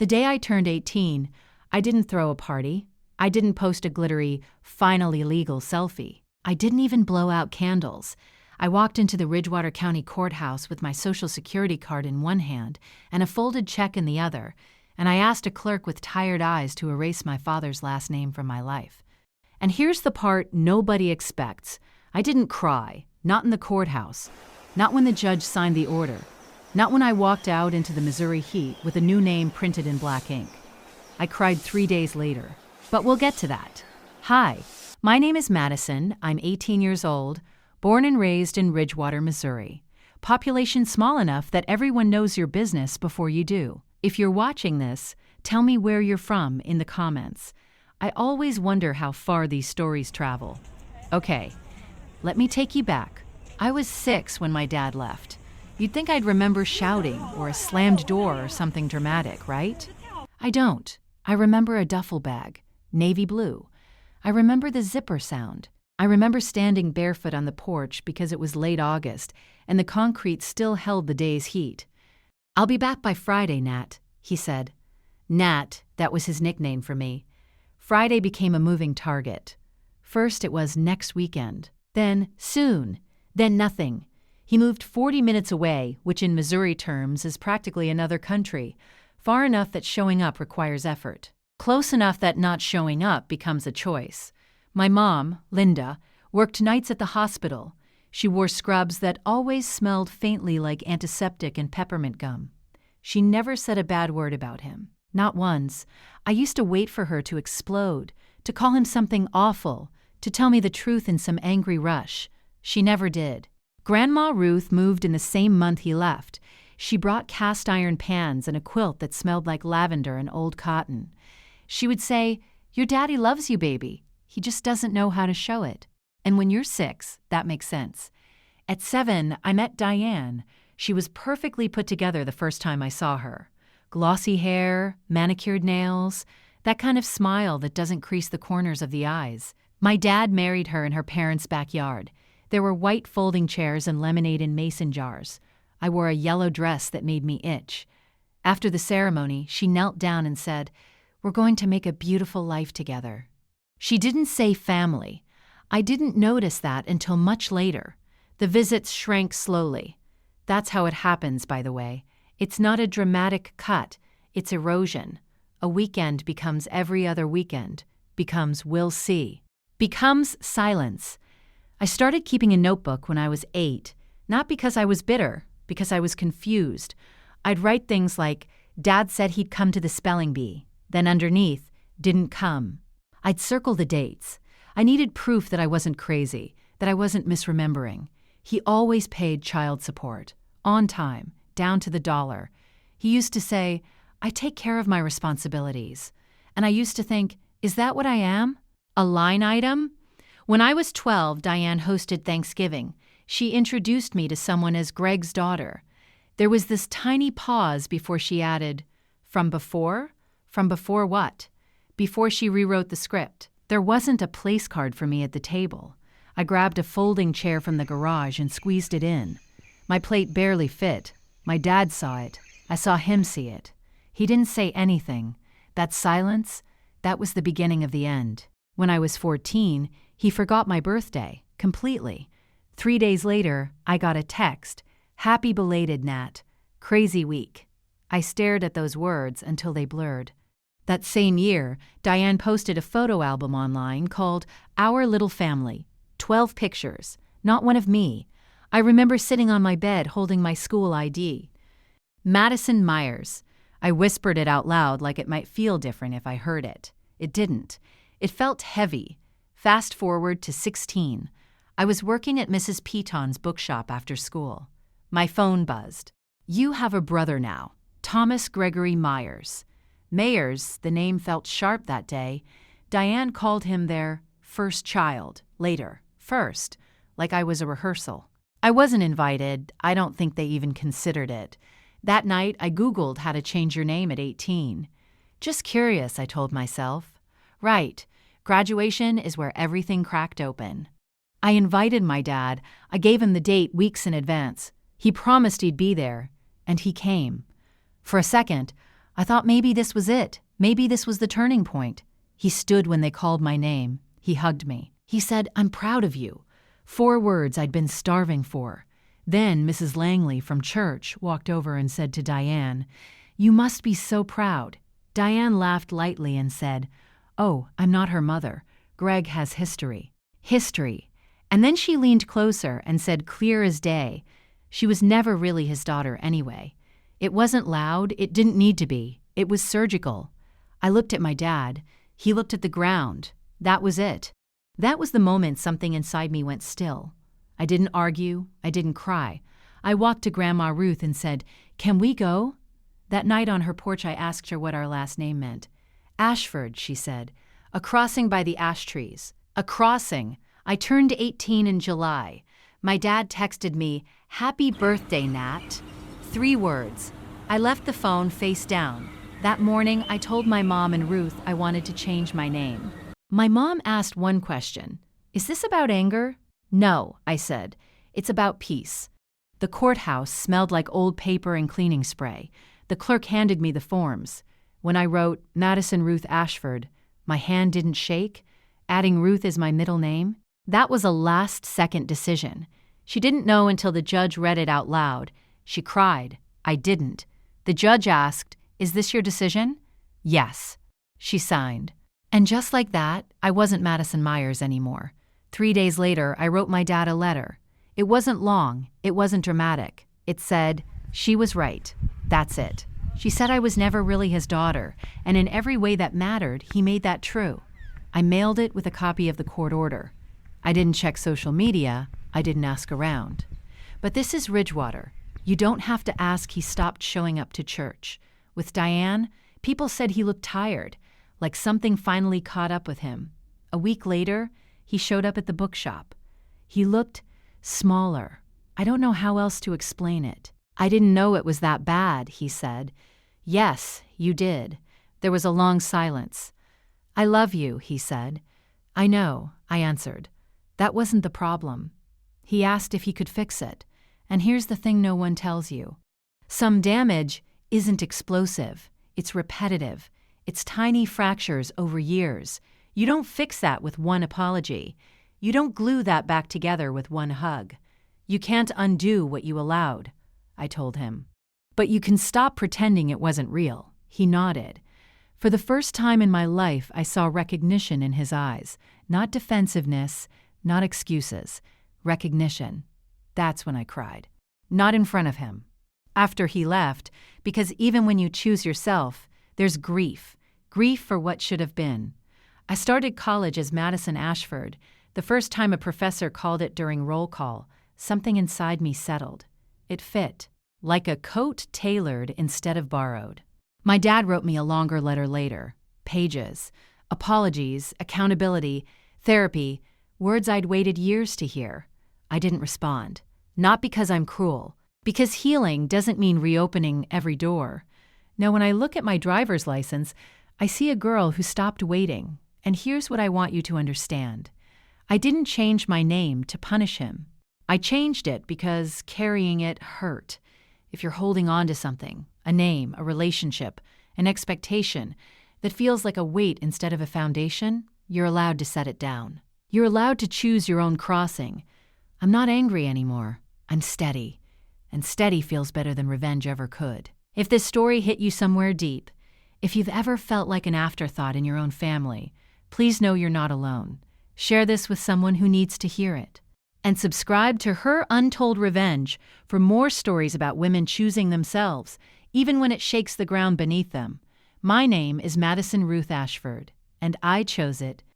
The day I turned 18, I didn't throw a party. I didn't post a glittery, finally legal selfie. I didn't even blow out candles. I walked into the Ridgewater County Courthouse with my Social Security card in one hand and a folded check in the other, and I asked a clerk with tired eyes to erase my father's last name from my life. And here's the part nobody expects. I didn't cry, not in the courthouse, not when the judge signed the order, not when I walked out into the Missouri heat with a new name printed in black ink. I cried 3 days later, but we'll get to that. Hi, my name is Madison. I'm 18 years old, born and raised in Ridgewater, Missouri. Population small enough that everyone knows your business before you do. If you're watching this, tell me where you're from in the comments. I always wonder how far these stories travel. Okay, let me take you back. I was 6 when my dad left. You'd think I'd remember shouting or a slammed door or something dramatic, right? I don't. I remember a duffel bag, navy blue. I remember the zipper sound. I remember standing barefoot on the porch because it was late August and the concrete still held the day's heat. "I'll be back by Friday, Nat," he said. Nat, that was his nickname for me. Friday became a moving target. First it was next weekend, then soon, then nothing. He moved 40 minutes away, which in Missouri terms is practically another country, far enough that showing up requires effort, close enough that not showing up becomes a choice. My mom, Linda, worked nights at the hospital. She wore scrubs that always smelled faintly like antiseptic and peppermint gum. She never said a bad word about him, not once. I used to wait for her to explode, to call him something awful, to tell me the truth in some angry rush. She never did. Grandma Ruth moved in the same month he left. She brought cast iron pans and a quilt that smelled like lavender and old cotton. She would say, "Your daddy loves you, baby. He just doesn't know how to show it." And when you're 6, that makes sense. At 7, I met Diane. She was perfectly put together the first time I saw her. Glossy hair, manicured nails, that kind of smile that doesn't crease the corners of the eyes. My dad married her in her parents' backyard. There were white folding chairs and lemonade in mason jars. I wore a yellow dress that made me itch. After the ceremony, she knelt down and said, "We're going to make a beautiful life together." She didn't say family. I didn't notice that until much later. The visits shrank slowly. That's how it happens, by the way. It's not a dramatic cut, it's erosion. A weekend becomes every other weekend, becomes we'll see, becomes silence. I started keeping a notebook when I was 8, not because I was bitter, because I was confused. I'd write things like, "Dad said he'd come to the spelling bee," then underneath, "didn't come." I'd circle the dates. I needed proof that I wasn't crazy, that I wasn't misremembering. He always paid child support, on time, down to the dollar. He used to say, "I take care of my responsibilities." And I used to think, is that what I am? A line item? When I was 12, Diane hosted Thanksgiving. She introduced me to someone as Greg's daughter. There was this tiny pause before she added, "From before? From before what?" Before she rewrote the script. There wasn't a place card for me at the table. I grabbed a folding chair from the garage and squeezed it in. My plate barely fit. My dad saw it. I saw him see it. He didn't say anything. That silence, that was the beginning of the end. When I was 14, he forgot my birthday, completely. 3 days later, I got a text, "Happy belated, Nat. Crazy week." I stared at those words until they blurred. That same year, Diane posted a photo album online called Our Little Family. 12 pictures, not one of me. I remember sitting on my bed holding my school ID. Madison Myers. I whispered it out loud like it might feel different if I heard it. It didn't. It felt heavy. Fast forward to 16. I was working at Mrs. Peaton's bookshop after school. My phone buzzed. "You have a brother now, Thomas Gregory Myers." Mayers, the name felt sharp that day. Diane called him their first child, later, first, like I was a rehearsal. I wasn't invited. I don't think they even considered it. That night, I Googled how to change your name at 18. Just curious, I told myself. Right, graduation is where everything cracked open. I invited my dad. I gave him the date weeks in advance. He promised he'd be there, and he came. For a second, I thought maybe this was it. Maybe this was the turning point. He stood when they called my name. He hugged me. He said, "I'm proud of you." 4 words I'd been starving for. Then Mrs. Langley from church walked over and said to Diane, "You must be so proud." Diane laughed lightly and said, "Oh, I'm not her mother. Greg has history." History. And then she leaned closer and said clear as day, she was never really his daughter anyway. It wasn't loud, it didn't need to be. It was surgical. I looked at my dad. He looked at the ground. That was it. That was the moment something inside me went still. I didn't argue. I didn't cry. I walked to Grandma Ruth and said, "Can we go?" That night on her porch I asked her what our last name meant. "Ashford," she said. "A crossing by the ash trees." A crossing. I turned 18 in July. My dad texted me, "Happy birthday, Nat." 3 words. I left the phone face down. That morning, I told my mom and Ruth I wanted to change my name. My mom asked one question. "Is this about anger?" "No," I said. "It's about peace." The courthouse smelled like old paper and cleaning spray. The clerk handed me the forms. When I wrote Madison Ruth Ashford, my hand didn't shake. Adding Ruth as my middle name? That was a last-second decision. She didn't know until the judge read it out loud. She cried. I didn't. The judge asked, "Is this your decision?" "Yes." She signed. And just like that, I wasn't Madison Myers anymore. 3 days later, I wrote my dad a letter. It wasn't long. It wasn't dramatic. It said, "She was right. That's it." She said I was never really his daughter, and in every way that mattered, he made that true. I mailed it with a copy of the court order. I didn't check social media. I didn't ask around. But this is Ridgewater. You don't have to ask he stopped showing up to church. With Diane, people said he looked tired, like something finally caught up with him. A week later, he showed up at the bookshop. He looked smaller. I don't know how else to explain it. "I didn't know it was that bad," he said. "Yes, you did." There was a long silence. "I love you," he said. "I know," I answered. That wasn't the problem. He asked if he could fix it. And here's the thing no one tells you. Some damage isn't explosive. It's repetitive. It's tiny fractures over years. You don't fix that with one apology. You don't glue that back together with one hug. You can't undo what you allowed, I told him. But you can stop pretending it wasn't real. He nodded. For the first time in my life, I saw recognition in his eyes. Not defensiveness, not excuses. Recognition. That's when I cried. Not in front of him. After he left, because even when you choose yourself, there's grief. Grief for what should have been. I started college as Madison Ashford. The first time a professor called it during roll call, something inside me settled. It fit. Like a coat tailored instead of borrowed. My dad wrote me a longer letter later. Pages. Apologies, accountability, therapy, words I'd waited years to hear. I didn't respond. Not because I'm cruel. Because healing doesn't mean reopening every door. Now, when I look at my driver's license, I see a girl who stopped waiting. And here's what I want you to understand. I didn't change my name to punish him. I changed it because carrying it hurt. If you're holding on to something, a name, a relationship, an expectation that feels like a weight instead of a foundation, you're allowed to set it down. You're allowed to choose your own crossing. I'm not angry anymore. I'm steady. And steady feels better than revenge ever could. If this story hit you somewhere deep, if you've ever felt like an afterthought in your own family, please know you're not alone. Share this with someone who needs to hear it. And subscribe to Her Untold Revenge for more stories about women choosing themselves, even when it shakes the ground beneath them. My name is Madison Ruth Ashford, and I chose it